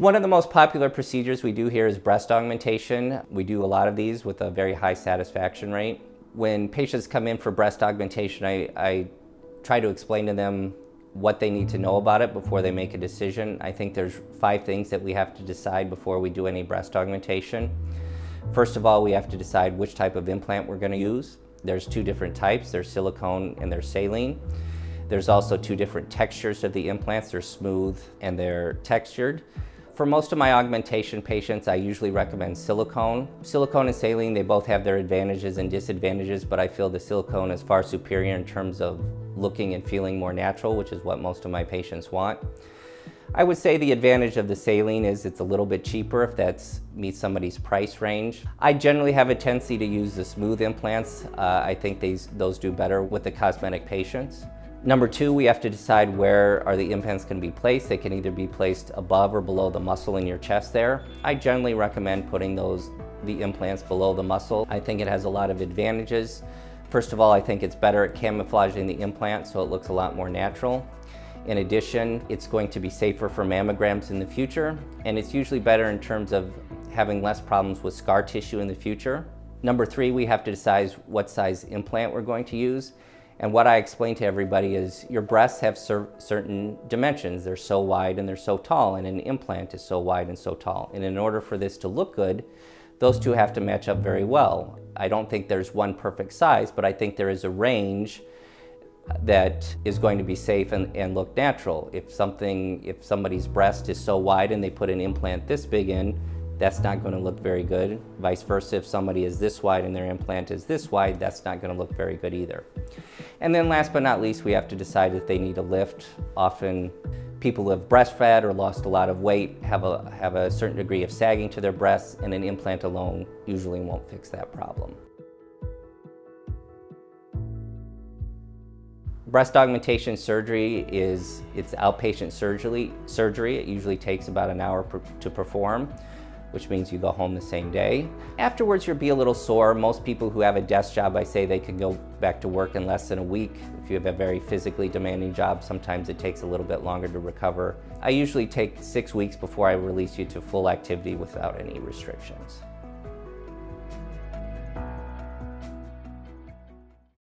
One of the most popular procedures we do here is breast augmentation. We do a lot of these with a very high satisfaction rate. When patients come in for breast augmentation, I try to explain to them what they need to know about it before they make a decision. I think there's 5 things that we have to decide before we do any breast augmentation. First of all, we have to decide which type of implant we're going to use. There's 2 different types. There's silicone and there's saline. There's also 2 different textures of the implants. They're smooth and they're textured. For most of my augmentation patients, I usually recommend silicone. Silicone and saline, they both have their advantages and disadvantages, but I feel the silicone is far superior in terms of looking and feeling more natural, which is what most of my patients want. I would say the advantage of the saline is it's a little bit cheaper if that meets somebody's price range. I generally have a tendency to use the smooth implants. I think those do better with the cosmetic patients. Number 2, we have to decide where are the implants going to be placed. They can either be placed above or below the muscle in your chest there. I generally recommend putting the implants below the muscle. I think it has a lot of advantages. First of all, I think it's better at camouflaging the implant so it looks a lot more natural. In addition, it's going to be safer for mammograms in the future, and it's usually better in terms of having less problems with scar tissue in the future. Number 3, we have to decide what size implant we're going to use. And what I explain to everybody is your breasts have certain dimensions. They're so wide and they're so tall, and an implant is so wide and so tall. And in order for this to look good, those 2 have to match up very well. I don't think there's one perfect size, but I think there is a range that is going to be safe and look natural. If somebody's breast is so wide and they put an implant this big in, that's not going to look very good. Vice versa, if somebody is this wide and their implant is this wide, that's not going to look very good either. And then last but not least, we have to decide if they need a lift. Often people who have breastfed or lost a lot of weight have a certain degree of sagging to their breasts, and an implant alone usually won't fix that problem. Breast augmentation surgery it's outpatient surgery. It usually takes about an hour to perform, which means you go home the same day. Afterwards, you'll be a little sore. Most people who have a desk job, I say they can go back to work in less than a week. If you have a very physically demanding job, sometimes it takes a little bit longer to recover. I usually take 6 weeks before I release you to full activity without any restrictions.